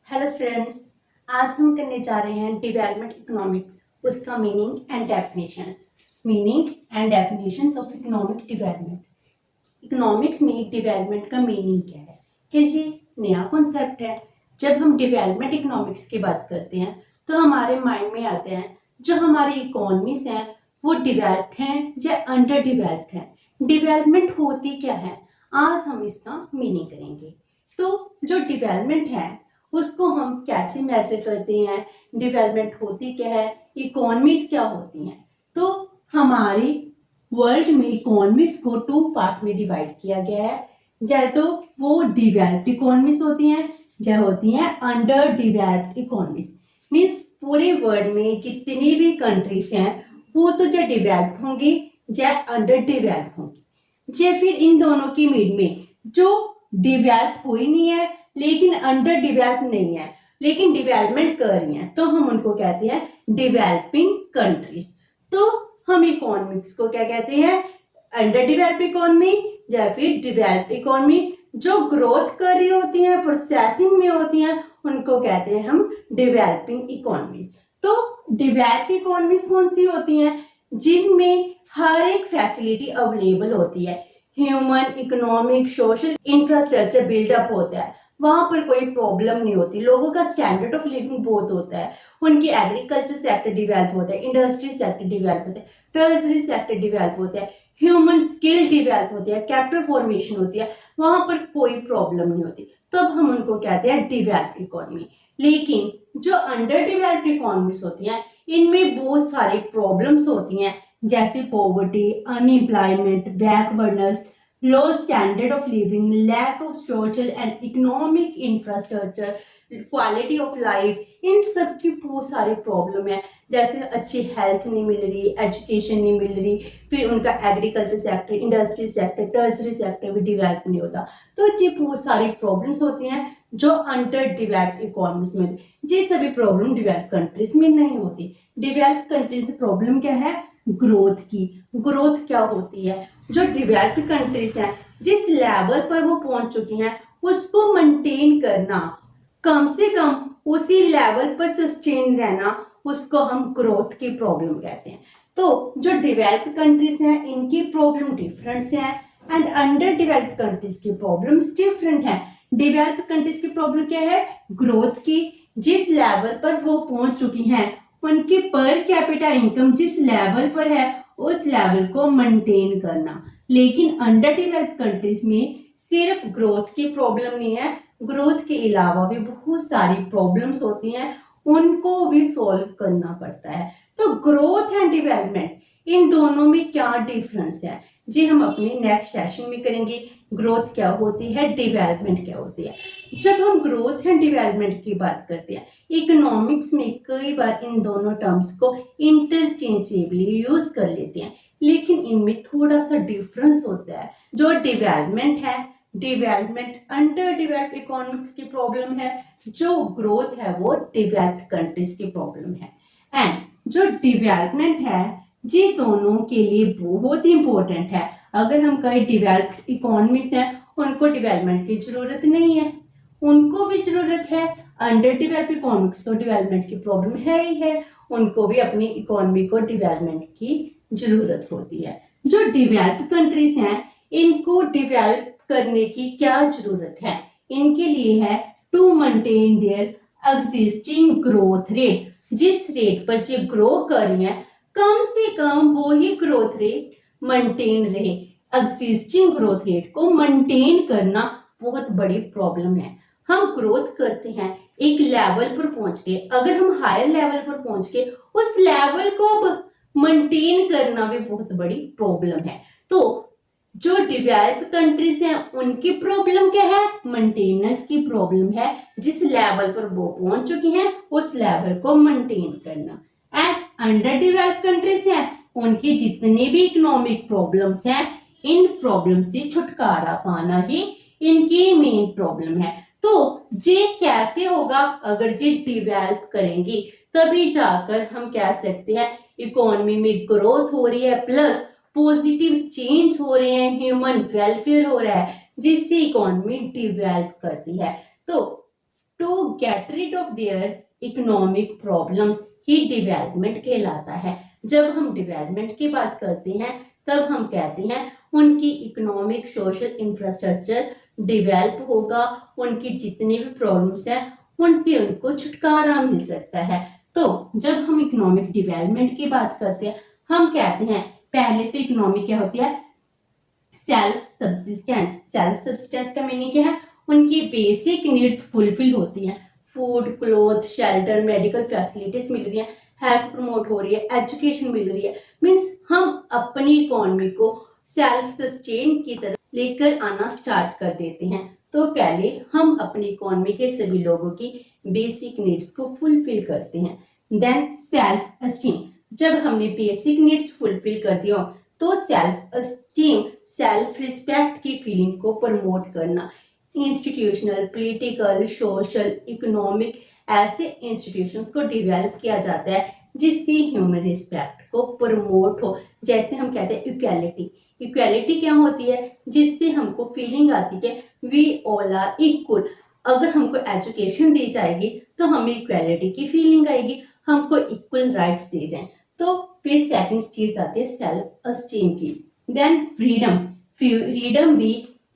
Hello students, आज हम करने जा रहे हैं डेवलपमेंट इकोनॉमिक्स, उसका meaning and definitions of economic development. Economics में डेवलपमेंट का मीनिंग क्या है? कि ये नया कॉन्सेप्ट है। जब हम डेवलपमेंट इकोनॉमिक्स की बात करते हैं तो हमारे माइंड में आते हैं जो हमारी इकोनॉमीज हैं वो डेवलप्ड हैं या अंडर डेवलप्ड हैं। डेवलपमेंट होती क्या है, आज हम इसका मीनिंग करेंगे। तो जो डेवलपमेंट है उसको हम कैसे मेजर करते हैं, डेवलपमेंट होती क्या है, इकोनॉमीज क्या होती हैं। तो हमारी वर्ल्ड में इकोनॉमीज को 2 पार्ट्स में डिवाइड किया गया है। चाहे तो वो डेवलप्ड इकोनॉमीज होती हैं या होती हैं अंडर डेवलप्ड इकोनॉमीज। मीन्स पूरे वर्ल्ड में जितनी भी कंट्रीज हैं वो तो या डेवलप्ड होंगी या अंडर डेवलप्ड होंगी, या फिर इन दोनों की मिड में जो डेवलप हुई नहीं है लेकिन अंडर डेवलप नहीं है लेकिन डेवलपमेंट कर रही हैं, तो हम उनको कहते हैं डेवलपिंग कंट्रीज। तो हम इकोनॉमिक्स को क्या कहते हैं, अंडर डेवलप्ड इकोनॉमी या फिर डेवलप्ड इकोनॉमी। जो ग्रोथ कर रही होती हैं, प्रोसेसिंग में होती हैं, उनको कहते हैं हम डेवलपिंग इकोनॉमी। तो डेवलप्ड इकोनॉमीज कौन सी होती हैं? जिनमें हर एक फैसिलिटी अवेलेबल होती है, human economic social infrastructure buildup होता है, वहां पर कोई प्रॉब्लम नहीं होती, लोगों का स्टैंडर्ड ऑफ लिविंग बहुत होता है, उनकी एग्रीकल्चर सेक्टर डेवलप होता है, इंडस्ट्री सेक्टर डेवलप होता है, टर्शरी सेक्टर डेवलप होता है, ह्यूमन स्किल डेवलप होती है, कैपिटल फॉर्मेशन होती है, वहां पर कोई प्रॉब्लम नहीं होती, तब हम उनको कहते हैं डेवलप्ड इकोनॉमी। लेकिन जो अंडर डेवलप्ड इकोनॉमीज होती हैं इनमें बहुत सारी प्रॉब्लम्स होती हैं, जैसे poverty, unemployment, backwardness, low standard of living, lack of social and economic infrastructure, quality of life, इन सब की बहुत सारी प्रॉब्लम है। जैसे अच्छी हेल्थ नहीं मिल रही, एजुकेशन नहीं मिल रही, फिर उनका agriculture sector, industry sector, tertiary sector भी डेवलप नहीं होता। तो ये बहुत सारी प्रॉब्लम्स होती हैं जो अंडर डेवलप्ड इकोनॉमीज में, ये सभी प्रॉब्लम डेवलप कंट्रीज में नहीं होती। डेवलप कंट्रीज में प्रॉब्लम क्या है? ग्रोथ की। ग्रोथ क्या होती है? जो डेवलप्ड कंट्रीज हैं जिस लेवल पर वो पहुंच चुकी हैं उसको मेंटेन करना, कम से कम उसी लेवल पर सस्टेन रहना, उसको हम ग्रोथ की प्रॉब्लम कहते हैं। तो जो डेवलप्ड कंट्रीज हैं इनकी प्रॉब्लम डिफरेंट है एंड अंडर डेवलप्ड कंट्रीज की प्रॉब्लम्स डिफरेंट है। डेवलप्ड कंट्रीज की प्रॉब्लम क्या है? ग्रोथ की। जिस लेवल पर वो पहुंच चुकी हैं उनकी पर कैपिटा इनकम जिस लेवल पर है उस लेवल को मेंटेन करना। लेकिन अंडर डेवलप्ड कंट्रीज में सिर्फ ग्रोथ की प्रॉब्लम नहीं है, ग्रोथ के अलावा भी बहुत सारी प्रॉब्लम्स होती हैं, उनको भी सॉल्व करना पड़ता है। तो ग्रोथ एंड डेवलपमेंट इन दोनों में क्या डिफरेंस है जी हम अपने नेक्स्ट सेशन में करेंगे। ग्रोथ क्या होती है, डेवलपमेंट क्या होती है। जब हम ग्रोथ एंड डेवलपमेंट की बात करते हैं इकोनॉमिक्स में कई बार इन दोनों टर्म्स को इंटरचेंजेबली यूज कर लेते हैं, लेकिन इनमें थोड़ा सा डिफरेंस होता है। जो डेवलपमेंट है, डेवलपमेंट अंडर डेवलप्ड इकोनॉमिक्स की प्रॉब्लम है, जो ग्रोथ है वो डेवलप्ड कंट्रीज की प्रॉब्लम है। एंड जो डेवलपमेंट है ये दोनों के लिए बहुत इंपॉर्टेंट है। अगर हम कहें डेवलप्ड इकोनॉमीज हैं उनको डेवलपमेंट की जरूरत नहीं है, उनको भी जरूरत है। अंडर डेवलप्ड इकोनॉमिक्स तो डेवलपमेंट की प्रॉब्लम है ही है, उनको भी अपनी इकोनॉमी को डेवलपमेंट की जरूरत होती है। जो डेवलप्ड कंट्रीज हैं इनको डेवलप करने की क्या जरूरत है? इनके लिए है to maintain their existing growth rate. जिस रेट पर ये ग्रो कर रही है कम से कम वो ही ग्रोथ रेट मेंटेन रहे। एग्जिस्टिंग ग्रोथ रेट को मेंटेन करना बहुत बड़ी प्रॉब्लम है। हम ग्रोथ करते हैं एक लेवल पर पहुंच के, अगर हम हायर लेवल पर पहुंच के उस लेवल को मेंटेन करना भी बहुत बड़ी प्रॉब्लम है। तो जो डेवलप्ड कंट्रीज हैं उनकी प्रॉब्लम क्या है? मेंटेनेंस की प्रॉब्लम है। जिस लेवल पर वो पहुंच चुकी हैं उस लेवल को मेंटेन करना। एंड अंडर डेवलप्ड कंट्रीज हैं उनकी जितनी भी इकोनॉमिक प्रॉब्लम्स हैं इन प्रॉब्लम से छुटकारा पाना ही इनकी मेन प्रॉब्लम है। तो ये कैसे होगा? अगर ये डेवलप करेंगे तभी जाकर हम कह सकते हैं इकोनॉमी में ग्रोथ हो रही है, प्लस पॉजिटिव चेंज हो रहे हैं, ह्यूमन वेलफेयर हो रहा है, जिससे इकोनॉमी डेवलप करती है। तो to get rid of their economic problems ही डेवलपमेंट कहलाता है। जब हम डेवलपमेंट की बात करते हैं तब हम कहते हैं उनकी इकोनॉमिक सोशल इंफ्रास्ट्रक्चर डेवलप होगा, उनकी जितने भी प्रॉब्लम्स हैं उनसे उनको छुटकारा मिल सकता है। तो जब हम इकोनॉमिक डेवलपमेंट की बात करते हैं हम कहते हैं पहले तो इकोनॉमी क्या होती है, सेल्फ सब्सिस्टेंस। सेल्फ सब्सिस्टेंस का मीनिंग क्या है, उनकी बेसिक नीड्स फुलफिल होती हैं, food, cloth, shelter, medical facilities मिल रही है, हेल्थ प्रमोट हो रही है, एजुकेशन मिल रही है। मीन्स हम अपनी इकोनॉमी को सेल्फ सस्टेन की तरफ लेकर आना स्टार्ट कर देते हैं। तो पहले हम अपनी इकोनॉमी के सभी लोगों की बेसिक नीड्स को फुलफिल करते हैं। देन सेल्फ एस्टीम, जब हमने बेसिक नीड्स फुलफिल कर दिया तो सेल्फ एस्टीम, सेल्फ रिस्पेक्ट की फीलिंग को प्रमोट करना। इंस्टीट्यूशनल, पॉलिटिकल, सोशल, इकोनॉमिक ऐसे इंस्टीट्यूशंस को डेवलप किया जाता है जिससे ह्यूमन रिस्पेक्ट को प्रमोट हो। जैसे हम कहते हैं इक्वालिटी। इक्वालिटी क्या होती है, जिससे हमको फीलिंग आती है वी ऑल आर इक्वल। अगर हमको एजुकेशन दी जाएगी तो हमें इक्वालिटी की फीलिंग आएगी, हमको इक्वल राइट्स दी जाए। तो फिर सेकंड चीज आती है सेल्फ एस्टीम की। Then freedom. फ्रीडम भी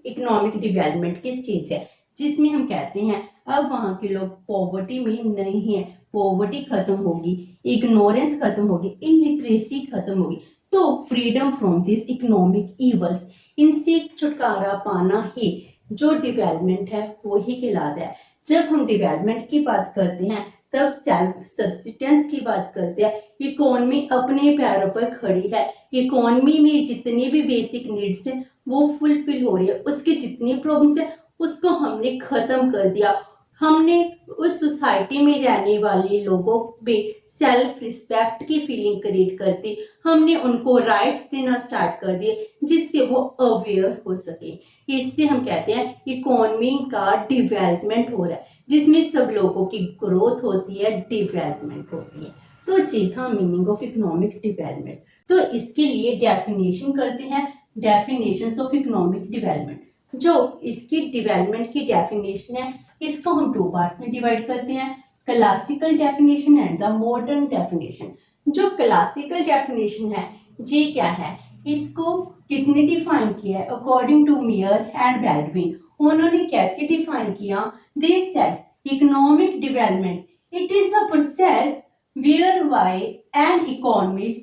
इकोनॉमिक डेवलपमेंट की स्टेज है जिसमें हम कहते हैं अब वहां के लोग पॉवर्टी में नहीं है, पॉवर्टी खत्म होगी, इग्नोरेंस खत्म होगी, इलिटरेसी खत्म होगी। तो freedom from this economic evils, इनसे छुटकारा पाना ही जो डेवलपमेंट है वो ही कहलाता है। जब हम डेवलपमेंट की बात करते हैं तब सेल्फ सब्सिस्टेंस की बात करते हैं। इकोनॉमी अपने पैरों पर खड़ी है, इकोनॉमी में जितनी भी बेसिक नीड्स हैं वो फुलफिल हो रही है, उसकी जितनी प्रॉब्लम्स है उसको हमने खत्म कर दिया। हमने उस सोसाइटी में रहने वाले लोगों में सेल्फ रिस्पेक्ट की फीलिंग क्रिएट कर दी, हमने उनको राइट्स देना स्टार्ट कर दिए जिससे वो अवेयर हो सके। इससे हम कहते हैं इकोनॉमी का डेवलपमेंट हो रहा है जिसमें सब लोगों की ग्रोथ होती है, डेवलपमेंट होती है। तो जी था मीनिंग ऑफ इकोनॉमिक डेवलपमेंट। तो इसके लिए डेफिनेशन करते हैं, डेफिनेशंस ऑफ इकोनॉमिक डेवलपमेंट। जो इसकी डेवलपमेंट की डेफिनेशन है इसको हम टू पार्ट्स में डिवाइड करते हैं, classical definition and the modern definition. जो क्लासिकल डेफिनेशन है जी क्या है, इसको किसने डिफाइन किया है, अकॉर्डिंग टू मेयर एंड बैल्डविन। उन्होंने कैसे डिफाइन किया, दे said economic development it is a process whereby an economy's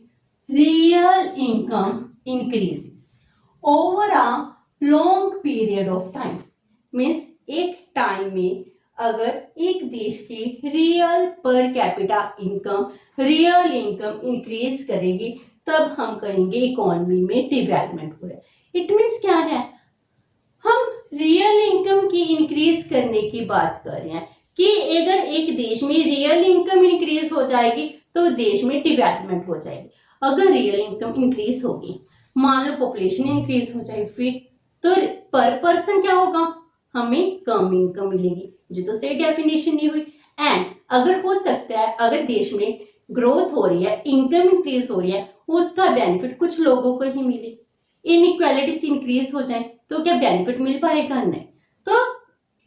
real income increases over a long period of time। Means एक टाइम में अगर एक देश की real per capita income, real income increase करेगी तब हम कहेंगे इकोनॉमी में डेवलपमेंट हो रहा है। इट मीन्स क्या है, हम रियल इनकम की इंक्रीज करने की बात कर रहे हैं कि अगर एक देश में रियल इनकम इंक्रीज हो जाएगी तो देश में डेवलपमेंट हो जाएगी। अगर रियल इनकम इंक्रीज होगी, मान लो पॉपुलेशन इंक्रीज हो जाए, फिर तो पर पर्सन क्या होगा, हमें कम इनकम मिलेगी, जो तो सही डेफिनेशन नहीं हुई। एंड अगर हो सकता है अगर देश में ग्रोथ हो रही है, इनकम इंक्रीज हो रही है, उसका बेनिफिट कुछ लोगों को ही मिले, इनइक्वालिटीज इंक्रीज हो जाए तो क्या बेनिफिट मिल पाएगा, नहीं। तो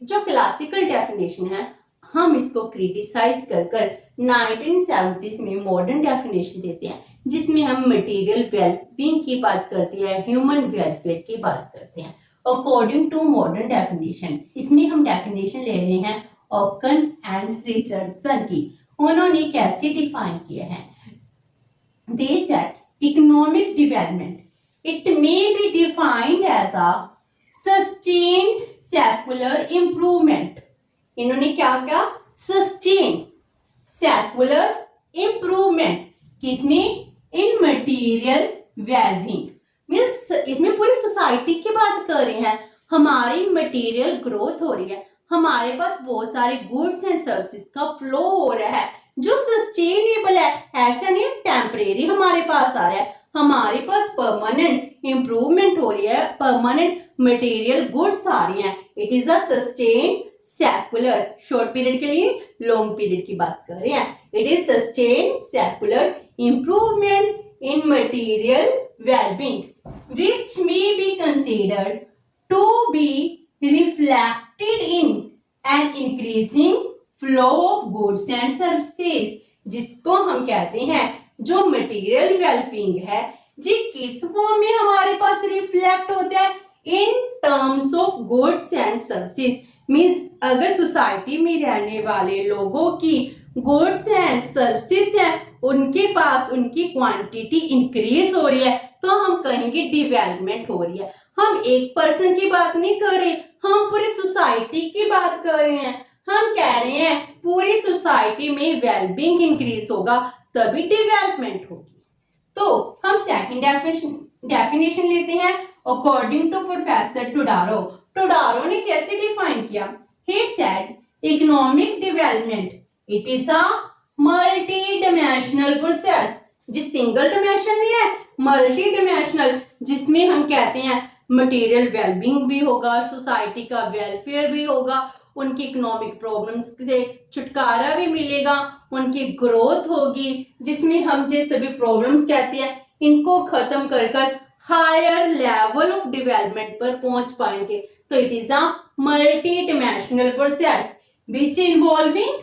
जो क्लासिकल डेफिनेशन है हम इसको क्रिटिसाइज कर 1970s में मॉडर्न डेफिनेशन देते हैं जिसमें हम मटेरियल वेलबींग की बात करते हैं, ह्यूमन वेलफेयर की बात करते हैं अकॉर्डिंग टू मॉडर्न डेफिनेशन। इसमें हम डेफिनेशन ले रहे हैं ओकन एंड रिचर्डसन की। उन्होंने कैसे डिफाइन किया है, they said economic development it may be defined as a sustained secular improvement. इन्होंने क्या कहा, सस्टेन सेक्युलर इंप्रूवमेंट, किसमें, इन मटेरियल वेलबींग। मीन्स इसमें पूरी सोसाइटी की बात कर रहे हैं, हमारी मटेरियल ग्रोथ हो रही है, हमारे पास बहुत सारे गुड्स एंड सर्विसेज का फ्लो हो रहा है जो सस्टेनेबल है, ऐसा नहीं टेम्परेरी हमारे पास आ रहा है, हमारे पास परमानेंट इंप्रूवमेंट हो रही है, परमानेंट मटेरियल गुड्स आ रही हैं। It is a sustain secular, short period के लिए लॉन्ग पीरियड की बात कर रहे हैं। It is sustain secular improvement in material wellbeing which may be considered to be reflected in and increasing flow of goods and services, जिसको हम कहते हैं जो मटेरियल वेलबींग है जी किस फॉर्म में हमारे पास रिफ्लेक्ट होता है in terms of goods and services. Means अगर सोसाइटी में रहने वाले लोगों की गुड्स एंड सर्विसेज है उनके पास उनकी क्वांटिटी इंक्रीज हो रही है तो हम कहेंगे डेवलपमेंट हो रही है। हम एक पर्सन की बात नहीं कर रहे, हम पूरी सोसाइटी की बात कर रहे हैं। हम कह रहे हैं पूरी सोसाइटी में वेलबींग इंक्रीज होगा तभी डेवलपमेंट होगी। तो हम सेकंड डेफिनेशन लेते हैं अकॉर्डिंग टू प्रोफेसर टुडारो। टुडारो ने कैसे डिफाइन किया? He said economic development it is a multi dimensional process. जिस सिंगल डिमेंशन नहीं है, मल्टी डिमेंशनल, जिसमें हम कहते हैं मटेरियल वेलबींग भी होगा, सोसाइटी का वेलफेयर भी होगा, उनकी इकोनॉमिक प्रॉब्लम्स से छुटकारा भी मिलेगा, उनकी ग्रोथ होगी, जिसमें हम जो सभी प्रॉब्लम्स कहते हैं इनको खत्म कर कर हायर लेवल ऑफ डेवलपमेंट पर पहुंच पाएंगे। तो it is a multi dimensional process which involving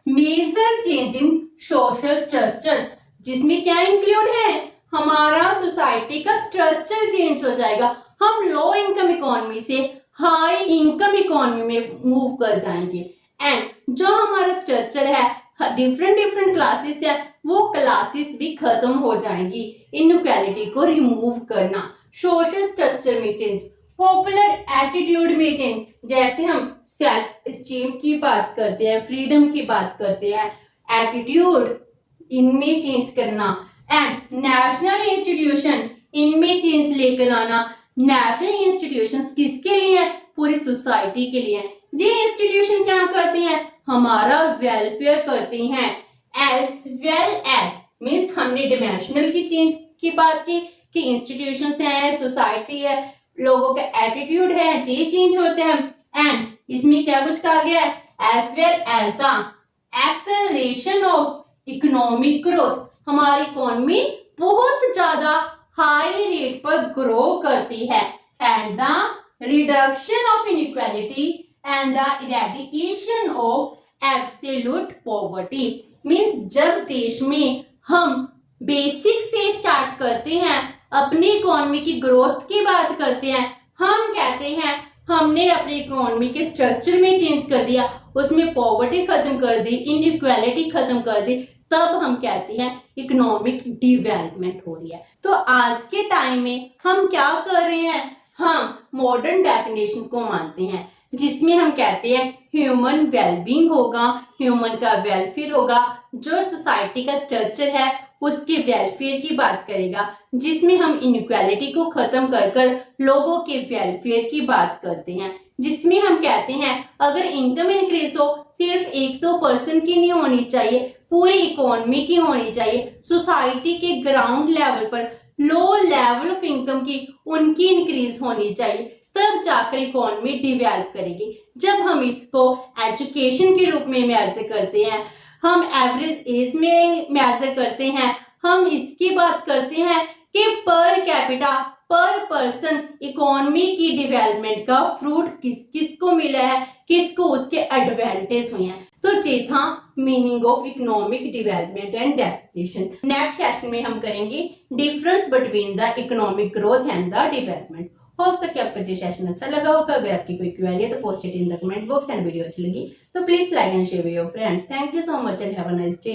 major change in social structure, जिसमें क्या इंक्लूड है हमारा सोसाइटी का स्ट्रक्चर चेंज हो जाएगा। हम लो इनकम इकोनॉमी से हाई इनकम इकोनॉमी में मूव कर जाएंगे एंड जो हमारा स्ट्रक्चर है डिफरेंट डिफरेंट क्लासेस है वो क्लासेस भी खत्म हो जाएंगी। इनइक्वालिटी को रिमूव करना, सोशल स्ट्रक्चर में चेंज, पॉपुलर एटीट्यूड में चेंज, जैसे हम सेल्फ एस्टीम की बात करते हैं, फ्रीडम की बात करते हैं, एटीट्यूड इनमें चेंज करना एंड नेशनल इंस्टीट्यूशन इनमें चेंज लेकर आना। नेशनल इंस्टीट्यूशंस किसके लिए है? पूरी सोसाइटी के लिए। ये इंस्टीट्यूशन क्या करते हैं? हमारा वेलफेयर करती हैं एज वेल एज। मीन्स हमने डिमेंशनल की चेंज की बात की कि इंस्टीट्यूशंस हैं, सोसाइटी है, लोगों का एटीट्यूड है, ये चेंज होते हैं एंड इसमें क्या कुछ कहा गया है as well as the acceleration of economic growth. हमारी इकोनॉमी बहुत ज्यादा हाई रेट पर ग्रो करती है and the reduction of inequality and the eradication of absolute poverty. Means जब देश में हम बेसिक से स्टार्ट करते हैं, अपनी इकोनॉमी की ग्रोथ की बात करते हैं, हम कहते हैं हमने अपनी इकोनॉमी के स्ट्रक्चर में चेंज कर दिया, उसमें पॉवर्टी खत्म कर दी, इनइक्वालिटी खत्म कर दी, तब हम कहते हैं इकोनॉमिक डेवलपमेंट हो रही है। तो आज के टाइम में हम क्या कर रहे हैं? हम मॉडर्न डेफिनेशन को मानते हैं जिसमें हम कहते हैं ह्यूमन वेलबींग होगा, ह्यूमन का वेलफेयर होगा, जो सोसाइटी का स्ट्रक्चर है उसके वेलफेयर की बात करेगा, जिसमें हम इनइक्वालिटी को खत्म कर कर लोगों के वेलफेयर की बात करते हैं, जिसमें हम कहते हैं अगर इनकम इंक्रीज हो सिर्फ एक दो पर्सन की नहीं होनी चाहिए, पूरी इकोनॉमी की होनी चाहिए। सोसाइटी के ग्राउंड लेवल पर लो लेवल ऑफ इनकम की उनकी इंक्रीज होनी चाहिए, तब जाकर इकोनॉमी डेवलप करेगी। जब हम इसको एजुकेशन के रूप में मेजर करते हैं, हम एवरेज एज में मेजर करते हैं, हम इसकी बात करते हैं कि पर कैपिटा पर पर्सन इकोनॉमी की डेवलपमेंट का फ्रूट किसको मिला है, किसको उसके एडवांटेज हुए हैं। तो ये था meaning of economic development and definition. Next session में हम करेंगे difference between the economic growth and the development. Hope सके आपका ये सेशन अच्छा लगा होगा। अगर आपकी कोई क्वेरी है तो post it in the comment box and video अच्छी लगी तो please like and share with your friends. Thank you so much and have a nice day.